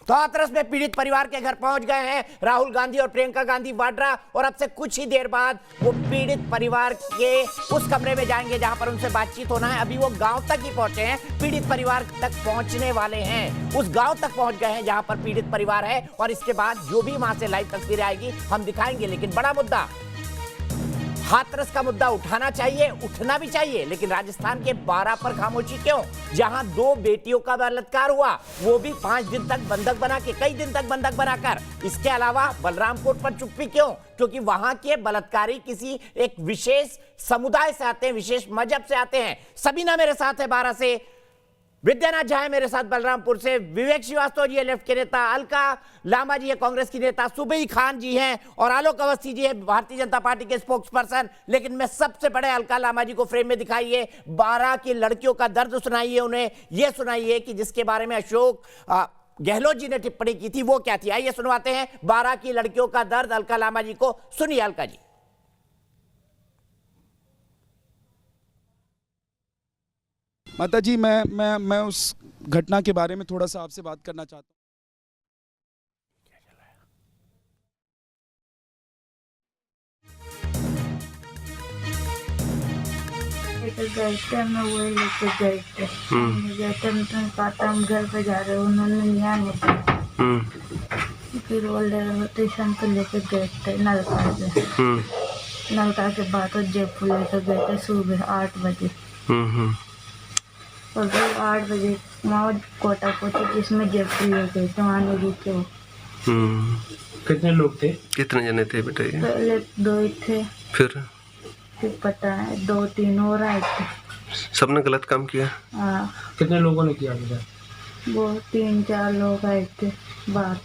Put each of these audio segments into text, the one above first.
तो हाथरस में पीड़ित परिवार के घर पहुंच गए हैं राहुल गांधी और प्रियंका गांधी वाड्रा, और अब से कुछ ही देर बाद वो पीड़ित परिवार के उस कमरे में जाएंगे जहां पर उनसे बातचीत होना है। अभी वो गांव तक ही पहुंचे हैं, पीड़ित परिवार तक पहुंचने वाले हैं, उस गांव तक पहुंच गए हैं जहां पर पीड़ित परिवार है, और इसके बाद जो भी वहां से लाइव तस्वीरें आएगी हम दिखाएंगे। लेकिन बड़ा मुद्दा, हाथरस का मुद्दा उठाना चाहिए, उठना भी चाहिए, लेकिन राजस्थान के 12 पर खामोशी क्यों? जहां 2 बेटियों का बलात्कार हुआ, वो भी 5 दिन तक बंधक बना के, कई दिन तक बंधक बनाकर। इसके अलावा बलरामपुर पर चुप्पी क्यों? क्योंकि वहां के बलात्कारी किसी एक विशेष समुदाय से आते हैं, विशेष मजहब से आते हैं। सबीना मेरे साथ है 12 से, विद्यानाथ झा है मेरे साथ बलरामपुर से, विवेक श्रीवास्तव जी है लेफ्ट के नेता, अलका लांबा जी है कांग्रेस की नेता, सुबई खान जी हैं, और आलोक अवस्थी जी है भारतीय जनता पार्टी के स्पोक्स पर्सन। लेकिन मैं सबसे बड़े अलका लांबा जी को फ्रेम में दिखाइए, 12 की लड़कियों का दर्द सुनाइए, उन्हें यह सुनाइए कि जिसके बारे में अशोक गहलोत जी ने टिप्पणी की थी वो क्या थी। आइए सुनवाते हैं 12 की लड़कियों का दर्द अलका लांबा जी को। सुनिए अलका जी। माता जी, मैं उस घटना के बारे में थोड़ा सा आपसे बात करना चाहता हूँ। गए थे, मैं वही लेके गए थे। गए थे, तुम पाता हम घर पे जा रहे हो, उन्होंने नहीं आने दिया। फिर वो स्टेशन पे लेके गए थे नलका से। नलका के बाद जयपुर लेके गए थे सुबह 8 बजे। और फिर 8 बजे वहाँ कोटा पहुंचे, जिसमें जयपुर ले गए थे, वहाँ नहीं रुके वो। कितने लोग थे? कितने जने थे बेटा ये? पहले 2 ही थे, फिर पता है 2-3 और आए थे। सबने गलत काम किया? हाँ, कितने लोगों ने किया बेटा? वो 3-4 लोग आए थे बाहर।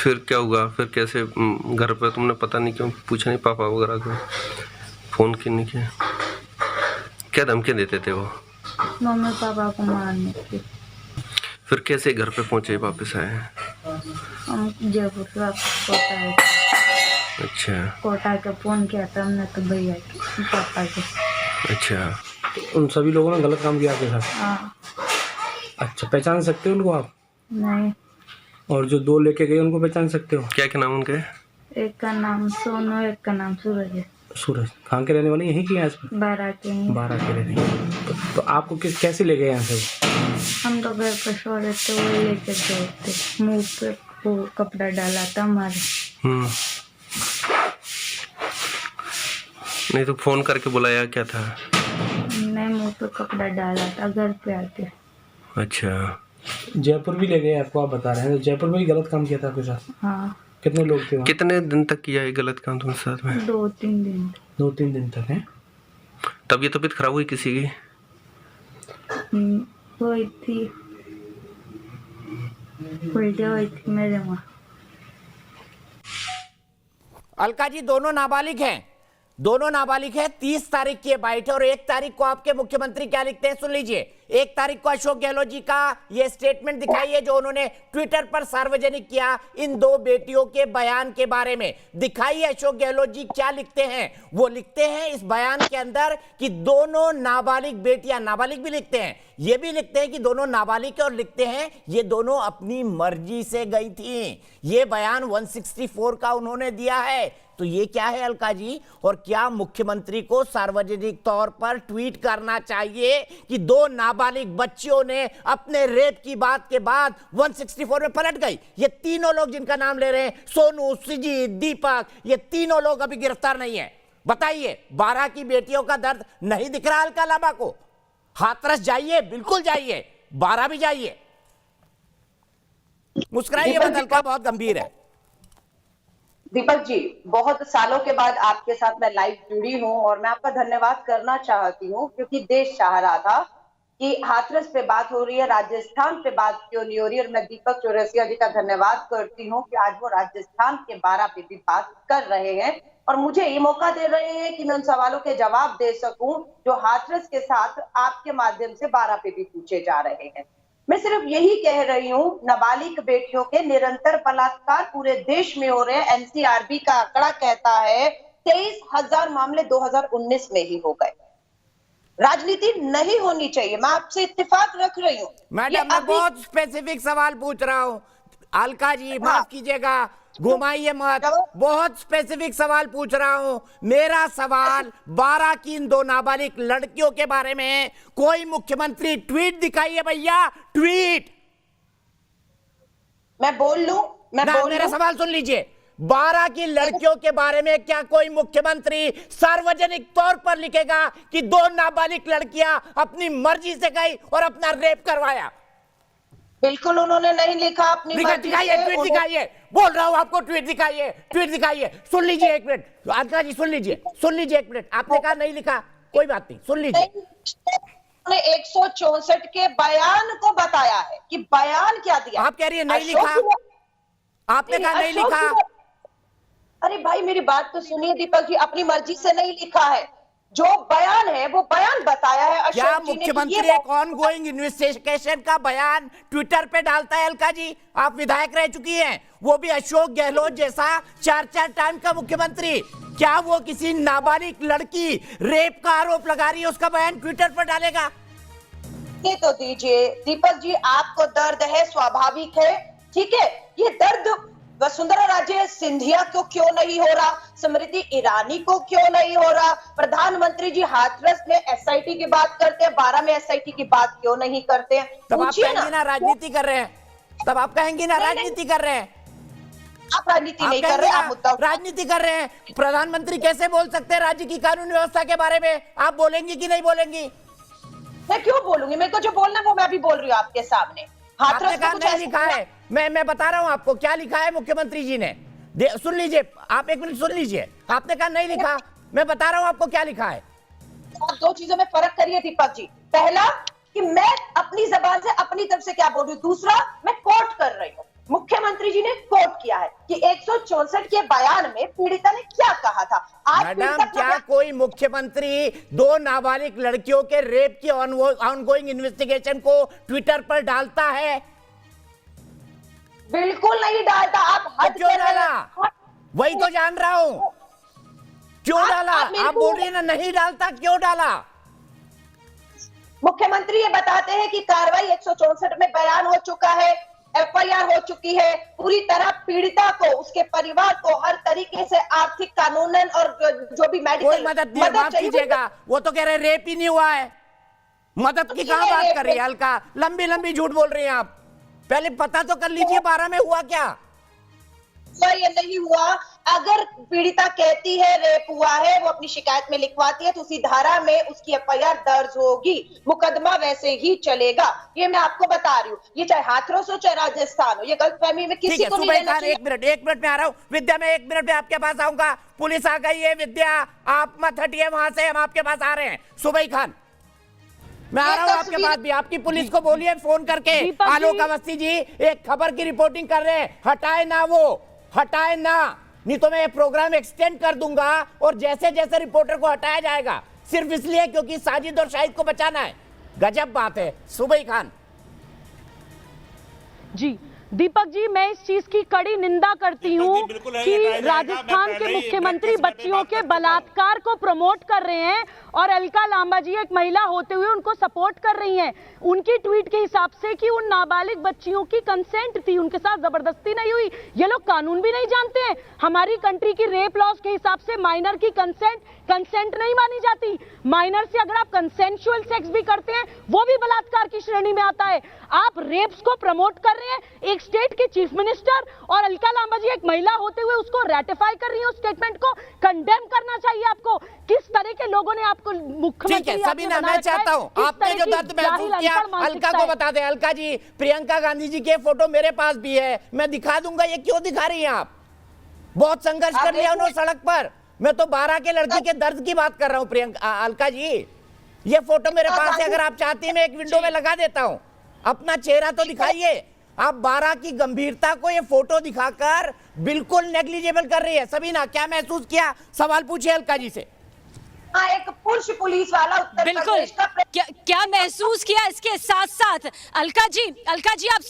फिर क्या हुआ? फिर कैसे घर पे तुमने पता नहीं क्यों पूछा नहीं, पापा वगैरह को फोन क्यों नहीं किया? क्या धमकी देते थे वो? मम्मी पापा को मारने की। फिर कैसे घर पे पहुंचे, वापस आए? हम जयपुर से वापस कोटा आए थे। अच्छा कोटा के फोन किया था हमने तो भैया के पापा के। अच्छा, उन सभी लोगों ने गलत काम किया आपके साथ? हाँ। अच्छा, पहचान सकते हो उनको आप? नहीं। और जो 2 लेके गए उनको पहचान सकते हो? क्या क्या नाम उनके? एक का नाम सोनू, एक का नाम सूरज है। सूरज कहाँ के रहने वाले? यहीं के हैं? 12 के हैं। 12 के रहने तो आपको कैसे ले गए यहाँ से? हम तो घर पर सो रहे थे, वो लेके गए थे, मुंह पे वो कपड़ा डाला था हमारे। नहीं तो फोन करके बुलाया क्या था? नहीं, मुंह पे कपड़ा डाला था घर पे आके। अच्छा, जयपुर भी ले गए आपको, आप बता रहे हैं? तो जयपुर में भी गलत काम किया था आपके साथ? हाँ। कितने लोग थे वहाँ? कितने दिन तक किया ये गलत काम तुम्हारे साथ में? 2-3 दिन। 2-3 दिन तक है? तबीयत खराब हुई किसी की? हुई थी, उल्टी हुई थी मेरे वहाँ। अलका जी, दोनों नाबालिग हैं, दोनों नाबालिग हैं। 30 तारीख की बाइट है और 1 तारीख को आपके मुख्यमंत्री क्या लिखते हैं सुन लीजिए। 1 तारीख को अशोक गहलोत जी का यह स्टेटमेंट दिखाइए जो उन्होंने ट्विटर पर सार्वजनिक किया इन 2 बेटियों के बयान के बारे में। दिखाइए अशोक गहलोत जी क्या लिखते हैं। वो लिखते हैं इस बयान के अंदर कि दोनों नाबालिग बेटियां, नाबालिग भी लिखते हैं, ये भी लिखते हैं कि दोनों नाबालिग, और लिखते हैं ये दोनों अपनी मर्जी से गई थी। ये बयान 164 का उन्होंने दिया है। तो ये क्या है अलका जी? और क्या मुख्यमंत्री को सार्वजनिक तौर पर ट्वीट करना चाहिए कि 2 नाबालिग बच्चियों ने अपने रेप की बात के बाद 164 में पलट गई? ये तीनों लोग जिनका नाम ले रहे हैं, सोनू, सुजीत, दीपक, ये तीनों लोग अभी गिरफ्तार नहीं है। बताइए, 12 की बेटियों का दर्द नहीं दिख रहा अलका लांबा को? हाथरस जाइए, बिल्कुल जाइए, 12 भी जाइए। मुस्कुराइए मत, अलका बहुत गंभीर है। दीपक जी, बहुत सालों के बाद आपके साथ मैं लाइव जुड़ी हूं और मैं आपका धन्यवाद करना चाहती हूं, क्योंकि देश चाह रहा था कि हाथरस पे बात हो रही है, राजस्थान पे बात क्यों नहीं हो रही है। और मैं दीपक चौरसिया जी का धन्यवाद करती हूं कि आज वो राजस्थान के 12 पे भी बात कर रहे हैं और मुझे ये मौका दे रहे हैं कि मैं उन सवालों के जवाब दे सकूं जो हाथरस के साथ आपके माध्यम से 12 पे भी पूछे जा रहे हैं। मैं सिर्फ यही कह रही हूँ, नाबालिग बेटियों के निरंतर बलात्कार पूरे देश में हो रहे हैं। एनसीआरबी का आंकड़ा कहता है 23,000 मामले 2019 में ही हो गए। राजनीति नहीं होनी चाहिए, मैं आपसे इत्तेफाक रख रही हूँ। मैडम, मैं बहुत स्पेसिफिक सवाल पूछ रहा हूँ। अलका जी माफ कीजिएगा, घुमाइए मत, बहुत स्पेसिफिक सवाल पूछ रहा हूं। मेरा सवाल 12 की इन 2 नाबालिग लड़कियों के बारे में है। कोई मुख्यमंत्री ट्वीट दिखाइए भैया, ट्वीट। मैं बोल लूं? मेरा सवाल सुन लीजिए। 12 की लड़कियों के बारे में क्या कोई मुख्यमंत्री सार्वजनिक तौर पर लिखेगा कि 2 नाबालिग लड़कियां अपनी मर्जी से गई और अपना रेप करवाया? बिल्कुल उन्होंने नहीं लिखा अपनी मर्जी से। दिखाइए, ट्वीट दिखाइए, बोल रहा हूं आपको, ट्वीट दिखाइए, ट्वीट दिखाइए। सुन लीजिए एक मिनट, अलका जी सुन लीजिए एक मिनट। आपने कहा नहीं लिखा, कोई बात नहीं, सुन लीजिए। उन्होंने 164 के बयान को बताया है कि बयान क्या दिया। आप कह रही है नहीं लिखा, आपने कहा नहीं लिखा। अरे भाई मेरी बात तो सुनिए दीपक जी, अपनी मर्जी से नहीं लिखा है, जो बयान है वो बयान बताया है। क्या मुख्यमंत्री एक ऑनगोइंग इन्वेस्टिगेशन का बयान ट्विटर पे डालता है? अलका जी आप विधायक रह चुकी हैं, वो भी अशोक गहलोत जैसा 4 टाइम का मुख्यमंत्री, क्या वो किसी नाबालिग लड़की रेप का आरोप लगा रही है उसका बयान ट्विटर पर डालेगा? ये तो दीजिए दीपक जी, आपको दर्द है, स्वाभाविक है, ठीक है। ये दर्द वसुंधरा राजे सिंधिया को क्यों नहीं हो रहा, स्मृति ईरानी को क्यों नहीं हो रहा? प्रधानमंत्री जी हाथरस में एसआईटी की बात करते हैं, 12 में एसआईटी की बात क्यों नहीं करते हैं? तब आप कहेंगी ना राजनीति कर रहे हैं, तब आप कहेंगी ना राजनीति कर रहे हैं। आप राजनीति नहीं कर रहे, आप मुद्दा राजनीति कर रहे हैं। प्रधानमंत्री कैसे बोल सकते हैं राज्य की कानून व्यवस्था के बारे में? आप बोलेंगी कि नहीं बोलेंगी? मैं क्यों बोलूंगी, मेरे को जो बोलना है वो मैं अभी बोल रही हूँ आपके सामने। आपने कहा नहीं लिखा है, मैं बता रहा हूं आपको क्या लिखा है मुख्यमंत्री जी ने। सुन लीजिए, आप एक मिनट सुन लीजिए। आपने कहा नहीं लिखा, मैं बता रहा हूं आपको क्या लिखा है। आप 2 चीजों में फर्क करिए दीपक जी। पहला कि मैं अपनी जबान से अपनी तरफ से क्या बोल रही हूँ, दूसरा मैं कोट कर रही हूँ। मुख्यमंत्री जी ने कोट किया है कि 164 के बयान में पीड़िता ने क्या कहा था। मैडम क्या कोई मुख्यमंत्री 2 नाबालिग लड़कियों के रेप की ऑनगोइंग इन्वेस्टिगेशन को ट्विटर पर डालता है? बिल्कुल नहीं डालता। आप हद क्यों डाला? वही तो जान रहा हूं, क्यों डाला? आप बोल रही है ना नहीं डालता, क्यों डाला? मुख्यमंत्री ये बताते हैं कि कार्रवाई 164 में बयान हो चुका है, एफआईआर हो चुकी है, पूरी तरह पीड़िता को, उसके परिवार को हर तरीके से आर्थिक, कानूनन और जो भी मेडिकल मदद कीजिएगा। वो तो कह रहे रेप ही नहीं हुआ है, मदद की कहां बात कर रही है? अलका लंबी लंबी झूठ बोल रही हैं आप। पहले पता तो कर लीजिए 12 में हुआ क्या। ये नहीं हुआ। अगर पीड़िता कहती है रेप हुआ है, वो अपनी शिकायत में लिखवाती है, तो उसी धारा में उसकी एफआईआर दर्ज होगी, मुकदमा वैसे ही चलेगा। ये मैं आपको बता रही हूँ। ये चाहे हाथरस हो चाहे राजस्थान हो, ये गलतफहमी में किसी को नहीं रहना चाहिए। एक मिनट में आ रहा हूँ विद्या, मैं 1 मिनट में आपके पास आऊंगा। पुलिस आ गई है विद्या, आप मत हटिए वहां से, हम आपके पास आ रहे हैं। सुबई खान मैं आ रहा हूँ आपके पास भी। आपकी पुलिस को बोलिए फोन करके, आलोक अवस्थी जी एक खबर की रिपोर्टिंग कर रहे हैं, हटाए ना, वो हटाए ना, नहीं तो मैं ये प्रोग्राम एक्सटेंड कर दूंगा और जैसे जैसे रिपोर्टर को हटाया जाएगा सिर्फ इसलिए क्योंकि साजिद और शाहिद को बचाना है। गजब बात है। सुबई खान जी। दीपक जी, मैं इस चीज की कड़ी निंदा करती हूँ कि राजस्थान के मुख्यमंत्री बच्चियों के बलात्कार को प्रमोट कर रहे हैं और अलका लांबा जी एक महिला होते हुए उनको सपोर्ट कर रही हैं। उनकी ट्वीट के हिसाब से कि उन नाबालिग बच्चियों की कंसेंट थी, उनके साथ जबरदस्ती नहीं हुई। ये लोग कानून भी नहीं जानते हैं। हमारी कंट्री की रेप लॉज के हिसाब से माइनर की कंसेंट नहीं मानी जाती। माइनर से अगर आप कंसेंशुअल सेक्स भी करते हैं वो भी बलात्कार की श्रेणी में आता है। आप रेप्स को प्रमोट कर रहे हैं। एक स्टेट के चीफ मिनिस्टर और अलका लांबा जी एक महिला होते हुए उसको रेटिफाई कर रही है। उस स्टेटमेंट को कंडेम करना चाहिए आपको। किस तरह के लोगों ने आपको मुख्यमंत्री, सबीना मैं चाहता हूं आपने जो दर्द महसूस किया अलका को बता दे। अलका जी, प्रियंका गांधी जी के फोटो मेरे पास भी है, मैं दिखा दूंगा। ये क्यों दिखा रही हैं आप? बहुत संघर्ष कर लिया उन्होंने सड़क पर। मैं तो 12 के लड़की के दर्द की बात कर रहा हूं। प्रियंका, अलका जी ये फोटो मेरे पास है, अगर आप चाहती मैं एक विंडो में लगा देता हूं। अपना चेहरा तो दिखाइए। आप 12 की गंभीरता को ये फोटो दिखाकर बिल्कुल नेग्लिजिबल कर रही है। सबीना क्या महसूस किया? सवाल पूछिए अलका जी से। हाँ, एक पुरुष पुलिस वाला उत्तर बिल्कुल। प्रदेश का क्या महसूस किया इसके साथ साथ? अलका जी आप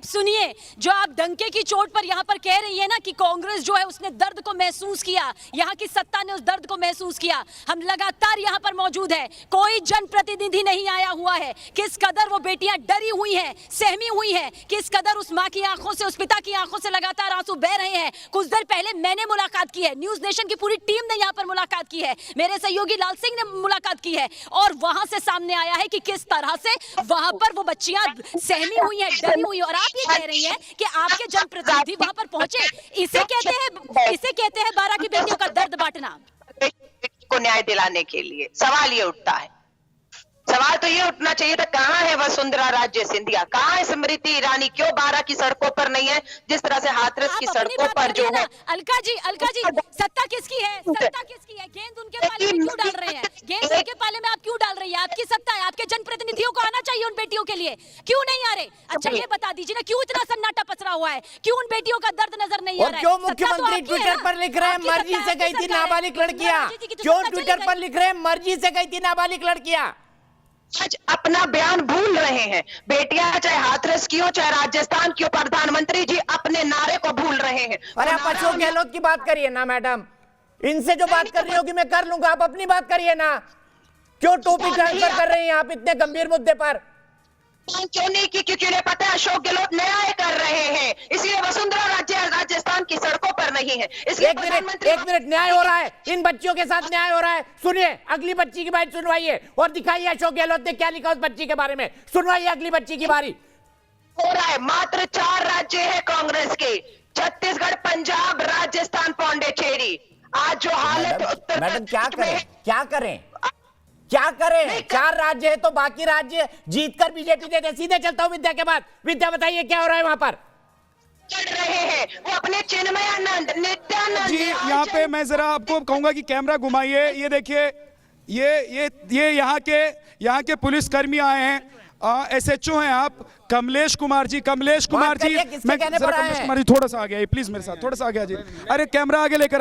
सुनिए जो आप डंके की चोट पर यहाँ पर कह रही है ना कि कांग्रेस जो है उसने दर्द को महसूस किया, यहाँ की सत्ता ने उस दर्द को महसूस किया। हम लगातार यहाँ पर मौजूद है, कोई जनप्रतिनिधि नहीं आया हुआ है। किस कदर वो बेटियां डरी हुई हैं, सहमी हुई हैं, किस कदर उस माँ की आंखों से, उस पिता की आंखों से लगातार आंसू बह रहे हैं। कुछ देर पहले मैंने मुलाकात की है, न्यूज नेशन की पूरी टीम ने यहाँ पर मुलाकात की है, मेरे सहयोगी लाल सिंह ने मुलाकात की है, और वहां से सामने आया है कि किस तरह से वहां पर वो बच्चियां सहमी हुई हैं, डरी हुई हैं। और आप ये कह रही हैं कि आपके जनप्रतिनिधि वहां पर पहुंचे। इसे कहते हैं 12 की बेटियों का दर्द बांटना। को न्याय दिलाने के लिए सवाल ये उठता है, सवाल तो ये उठना चाहिए था, कहाँ है वसुंधरा राजे सिंधिया, कहाँ है स्मृति ईरानी, क्यों 12 की सड़कों पर नहीं है? जिस तरह से हाथरस की सड़कों पर जो है। अलका जी सत्ता किसकी है? गेंद उनके पाले में क्यों डाल रहे हैं? गेंद उनके पाले में आप क्यों डाल रही है? आपकी सत्ता है, आपके जनप्रतिनिधियों को आना चाहिए उन बेटियों के लिए, क्यों नहीं आ रहे? अच्छा ये बता दीजिए ना, क्यों इतना सन्नाटा पसरा हुआ है? क्यों उन बेटियों का दर्द नजर नहीं आ रहा है? क्यों मुख्यमंत्री ट्विटर पर लिख रहे हैं मर्जी से गई थी नाबालिग लड़कियां? क्यों ट्विटर पर लिख रहे हैं मर्जी से गई थी नाबालिग लड़कियां? आज अपना बयान भूल रहे हैं। बेटियां चाहे हाथरस की हो, चाहे राजस्थान की हो, प्रधानमंत्री जी अपने नारे को भूल रहे हैं। अरे आप अशोक गहलोत की बात करिए ना मैडम, इनसे जो बात कर रही होगी मैं कर लूंगा, आप अपनी बात करिए ना। क्यों टोपी ट्रांसफर कर रही हैं आप इतने गंभीर मुद्दे पर? क्यों नहीं की? क्योंकि उन्हें पता है अशोक गहलोत न्याय कर रहे हैं, इसलिए वसुंधरा राजस्थान की सड़कों पर नहीं है। एक मिनट न्याय हो रहा है, इन बच्चियों के साथ न्याय हो रहा है। सुनिए अगली बच्ची की बात सुनवाइए और दिखाइए अशोक गहलोत ने क्या लिखा उस बच्ची के बारे में। सुनवाइए अगली बच्ची की बारी। हो रहा है, मात्र 4 राज्य है कांग्रेस के, छत्तीसगढ़, पंजाब, राजस्थान, पौंडीचेरी। आज जो हालत मैडम क्या करें? 4 राज्य है तो बाकी राज्य जीतकर बीजेपी देते। सीधे चलता हूं विद्या के बाद। विद्या बताइए क्या हो रहा है वहां पर? चढ़ रहे हैं वो अपने चिन्मयानंद, नित्यानंद जी यहाँ पे मैं जरा आपको कहूंगा कि कैमरा घुमाइए। ये देखिए ये यहाँ के पुलिसकर्मी आए हैं, SHO हैं आप, कमलेश कुमार जी। मैं कमलेश कुमार जी थोड़ा सा आगे आइए प्लीज, मेरे साथ थोड़ा सा आगे आ जाइए। अरे कैमरा आगे लेकर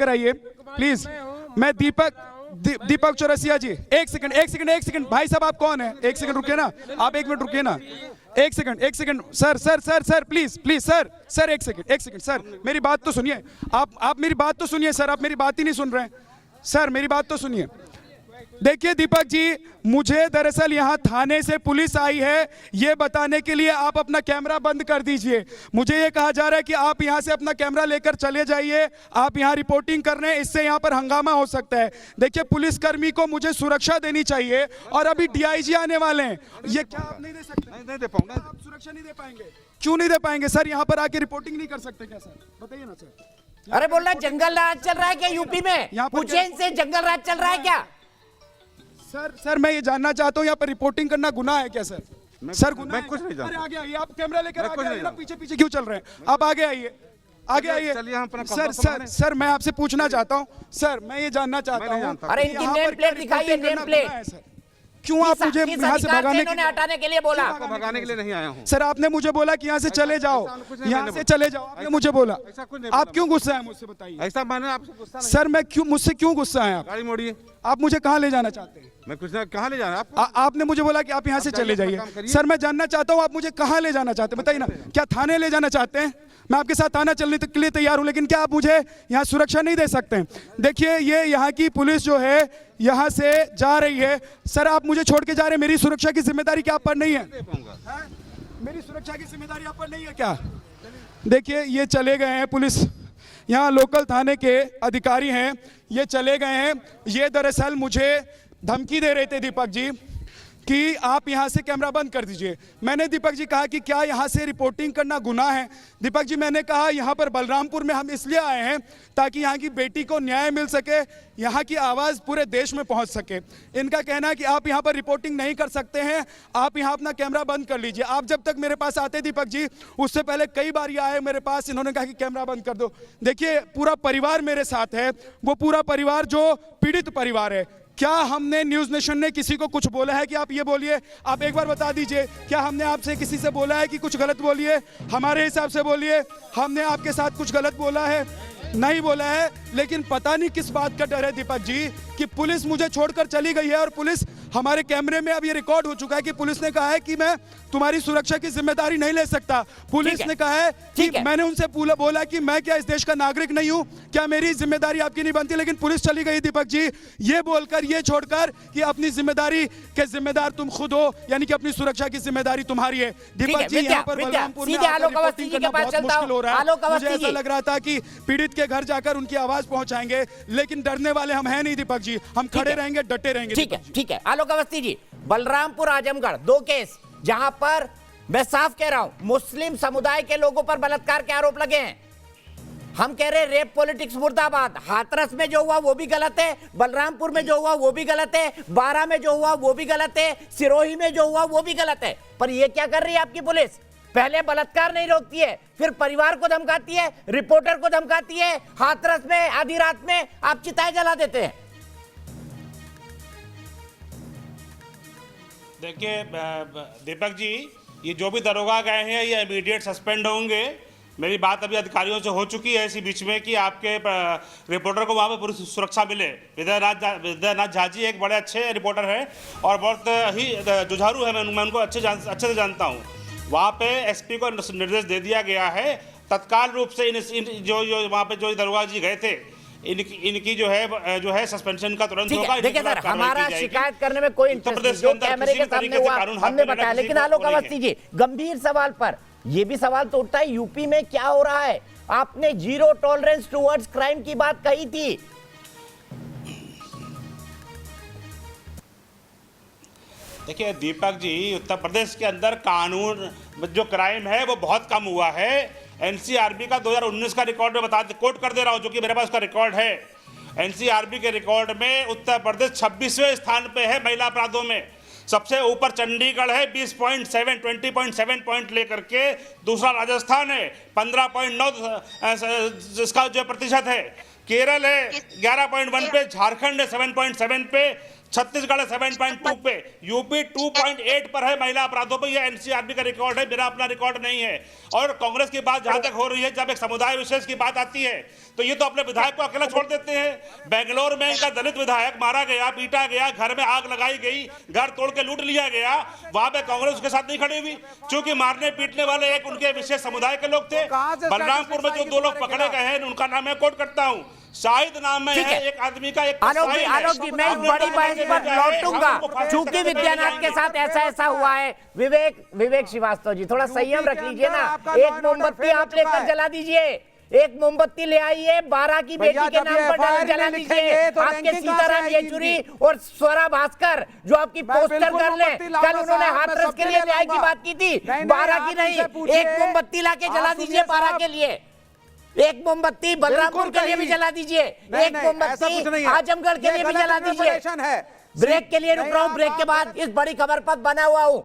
आइए प्लीज। मैं दीपक चौरसिया जी, एक सेकंड भाई साहब आप कौन है? एक सेकंड रुकिए ना, आप 1 मिनट रुकिए ना, एक सेकंड सर प्लीज सर एक सेकंड सर मेरी बात तो सुनिए। आप मेरी बात तो सुनिए सर, आप मेरी बात ही नहीं सुन रहे हैं सर, मेरी बात तो सुनिए। देखिए दीपक जी, मुझे दरअसल यहाँ थाने से पुलिस आई है ये बताने के लिए आप अपना कैमरा बंद कर दीजिए। मुझे ये कहा जा रहा है कि आप यहाँ से अपना कैमरा लेकर चले जाइए, आप यहाँ रिपोर्टिंग कर रहे हैं, इससे यहाँ पर हंगामा हो सकता है। देखिए पुलिसकर्मी को मुझे सुरक्षा देनी चाहिए और अभी DIG आने वाले हैं। ये क्या आप नहीं दे सकते? नहीं दे पाऊंगा। आप सुरक्षा नहीं दे पाएंगे? क्यों नहीं दे पाएंगे सर? यहाँ पर आके रिपोर्टिंग नहीं कर सकते क्या सर? बताइए ना सर। अरे बोल रहा जंगल राज चल रहा है क्या यूपी में? उज्जैन से जंगल राज चल रहा है क्या? सर मैं ये जानना चाहता हूँ यहाँ पर रिपोर्टिंग करना गुनाह है क्या सर? सर गुनाह मैं कुछ नहीं जानता। अरे आगे आइए, आप कैमरा लेकर आगे आइए ना, पीछे क्यों चल रहे हैं? आप आगे आइए सर मैं आपसे पूछना चाहता हूँ सर, मैं ये जानना चाहता हूँ। अरे इनकी नेम प्लेट दिखाइए, नेम प्लेट। क्यों आप मुझे यहाँ से हटाने के लिए बोला? भगाने के लिए नहीं आया हूँ सर, आपने मुझे बोला कि यहाँ से चले जाओ, यहाँ से चले जाओ, आपने मुझे बोला। आप क्यों गुस्सा है मुझसे बताइए? ऐसा मैंने आपसे गुस्सा नहीं। सर मैं मुझसे क्यों गुस्सा है? आप गाड़ी मोड़िए। आप मुझे कहाँ ले जाना चाहते हैं? मैं कुछ कहाँ ले जाना है? आपने मुझे बोला कि आप यहाँ से चले जाइए। सर मैं जानना चाहता हूँ आप मुझे कहाँ ले जाना चाहते हैं, बताइए ना। क्या थाने ले जाना चाहते हैं? मैं आपके साथ थाना चलने के लिए तैयार हूँ, लेकिन क्या आप मुझे यहाँ सुरक्षा नहीं दे सकते हैं? देखिए ये यहाँ की पुलिस जो है यहाँ से जा रही है। सर आप मुझे छोड़ के जा रहे हैं, मेरी सुरक्षा की जिम्मेदारी क्या आप पर नहीं है? मेरी सुरक्षा की जिम्मेदारी आप पर नहीं है क्या? देखिए ये चले गए हैं, पुलिस यहाँ लोकल थाने के अधिकारी हैं, ये चले गए हैं। ये दरअसल मुझे धमकी दे रहे थे दीपक जी कि आप यहाँ से कैमरा बंद कर दीजिए। मैंने दीपक जी कहा कि क्या यहाँ से रिपोर्टिंग करना गुनाह है? दीपक जी मैंने कहा यहाँ पर बलरामपुर में हम इसलिए आए हैं ताकि यहाँ की बेटी को न्याय मिल सके, यहाँ की आवाज़ पूरे देश में पहुँच सके। इनका कहना है कि आप यहाँ पर रिपोर्टिंग नहीं कर सकते हैं, आप यहाँ अपना कैमरा बंद कर लीजिए। आप जब तक मेरे पास आते दीपक जी, उससे पहले कई बार ये आए मेरे पास, इन्होंने कहा कि कैमरा बंद कर दो। देखिए पूरा परिवार मेरे साथ है, वो पूरा परिवार जो पीड़ित परिवार है। क्या हमने न्यूज़ नेशन ने किसी को कुछ बोला है कि आप ये बोलिए? आप एक बार बता दीजिए, क्या हमने आपसे किसी से बोला है कि कुछ गलत बोलिए? हमारे हिसाब से बोलिए, हमने आपके साथ कुछ गलत बोला है? नहीं बोला है। लेकिन पता नहीं किस बात का डर है दीपक जी कि पुलिस मुझे छोड़कर चली गई है। और पुलिस, हमारे कैमरे में अब ये रिकॉर्ड हो चुका है कि पुलिस ने कहा है कि मैं तुम्हारी सुरक्षा की जिम्मेदारी नहीं ले सकता। पुलिस ने कहा है कि मैंने उनसे बोला कि मैं क्या इस देश का नागरिक नहीं हूं, क्या मेरी जिम्मेदारी आपकी नहीं बनती। लेकिन पुलिस चली गई दीपक जी, ये बोलकर, ये छोड़कर कि अपनी जिम्मेदारी के जिम्मेदार तुम खुद हो, यानी कि अपनी सुरक्षा की जिम्मेदारी तुम्हारी है। दीपक जी, यहाँ पर बलरामपुर में रिपोर्टिंग करना बहुत मुश्किल हो रहा है। मुझे ऐसा लग रहा था कि पीड़ित के घर जाकर उनकी आवाज पहुंचाएंगे, लेकिन डरने वाले हम हैं नहीं दीपक जी, हम खड़े रहेंगे, डटे रहेंगे। ठीक है आलोक अवस्थी जी, बलरामपुर आजमगढ़ 2 केस जहां पर मैं साफ कह रहा हूं मुस्लिम समुदाय के लोगों पर बलात्कार के आरोप लगे हैं। हम कह रहे हैं रेप पॉलिटिक्स मुर्दाबाद। हाथरस में जो हुआ वो भी गलत है, बलरामपुर में जो हुआ वो भी गलत है, बारा में जो हुआ वो भी गलत है, सिरोही में जो हुआ वो भी गलत है। पर ये क्या कर रही है आपकी पुलिस? पहले बलात्कार नहीं रोकती है, फिर परिवार को धमकाती है, रिपोर्टर को धमकाती है, हाथरस में आधी रात में आप चिताएं जला देते हैं। देखिए दीपक जी, ये जो भी दरोगा गए हैं ये इमीडिएट सस्पेंड होंगे। मेरी बात अभी अधिकारियों से हो चुकी है इसी बीच में कि आपके रिपोर्टर को वहाँ पे पूरी सुरक्षा मिले। विद्यानाथ झा जी एक बड़े अच्छे रिपोर्टर हैं और बहुत ही जुझारू है, मैं उनको अच्छे से जानता हूँ। वहाँ पे एसपी को निर्देश दे दिया गया है तत्काल रूप से जो वहाँ पे जो दरोगा जी गए थे इनकी जो है सस्पेंशन का तुरंत होगा। देखिए सर, हमारा शिकायत करने में कोई इंटरेस्ट नहीं, जो कैमरे के सामने हुआ हमने बताया। लेकिन आलोक अवस्थी जी, गंभीर सवाल पर ये भी सवाल तो उठता है, यूपी में क्या हो रहा है? आपने जीरो टॉलरेंस टुवर्ड्स क्राइम की बात कही थी। देखिए दीपक जी, उत्तर प्रदेश के अंदर कानून जो क्राइम है वो बहुत कम हुआ है। एनसीआरबी का 2019 का रिकॉर्ड में कोट कर दे रहा हूं, जो कि मेरे पास का रिकॉर्ड है। एनसीआरबी के रिकॉर्ड में उत्तर प्रदेश 26वें स्थान पे है महिला अपराधों में। सबसे ऊपर चंडीगढ़ है 20.7 पॉइंट लेकर के, दूसरा राजस्थान है 15.9 इसका जो प्रतिशत है, केरल है 11.1 पे, झारखंड है 7.7 पे, छत्तीसगढ़ 7.2 पे, यूपी 2.8 पर है महिला अपराधों पर। यह एनसीआरबी का रिकॉर्ड है, मेरा अपना रिकॉर्ड नहीं है। और कांग्रेस की बात जहां तक हो रही है, जब एक समुदाय विशेष की बात आती है तो ये तो अपने विधायक को अकेला छोड़ देते हैं। बेंगलोर में इनका दलित विधायक मारा गया, पीटा गया, घर में आग लगाई गई, घर तोड़ के लूट लिया गया, वहां पे कांग्रेस उसके साथ नहीं खड़ी हुई, क्योंकि मारने पीटने वाले एक उनके विशेष समुदाय के लोग थे। बलरामपुर में जो 2 लोग पकड़े गए हैं उनका नाम मैं कोट करता हूँ, शाहिद नाम है एक आदमी का। एक आलोक जी, मैं इस बड़ी बहस पर लौटूंगा, चूंकि विद्यानाथ के साथ ऐसा हुआ है। विवेक श्रीवास्तव जी, थोड़ा संयम रख लीजिए ना। एक मोमबत्ती आप लेकर जला दीजिए, एक मोमबत्ती ले आइए, 12 की बेटी के नाम पर जला दीजिए। आपके सीताराम येचुरी और स्वरा भास्कर जो आपकी पोस्टर गर्ल है, कल उन्होंने हाथरस के लिए न्याय की बात की थी, 12 की नहीं, एक मोमबत्ती लाके जला दीजिए 12 के लिए, एक मोमबत्ती बलरामपुर के लिए भी जला दीजिए, एक मोमबत्ती आजमगढ़ के लिए भी जला दीजिए। ब्रेक के लिए रुक रहा हूं, ब्रेक के बाद इस बड़ी खबर पर बना हुआ हूं।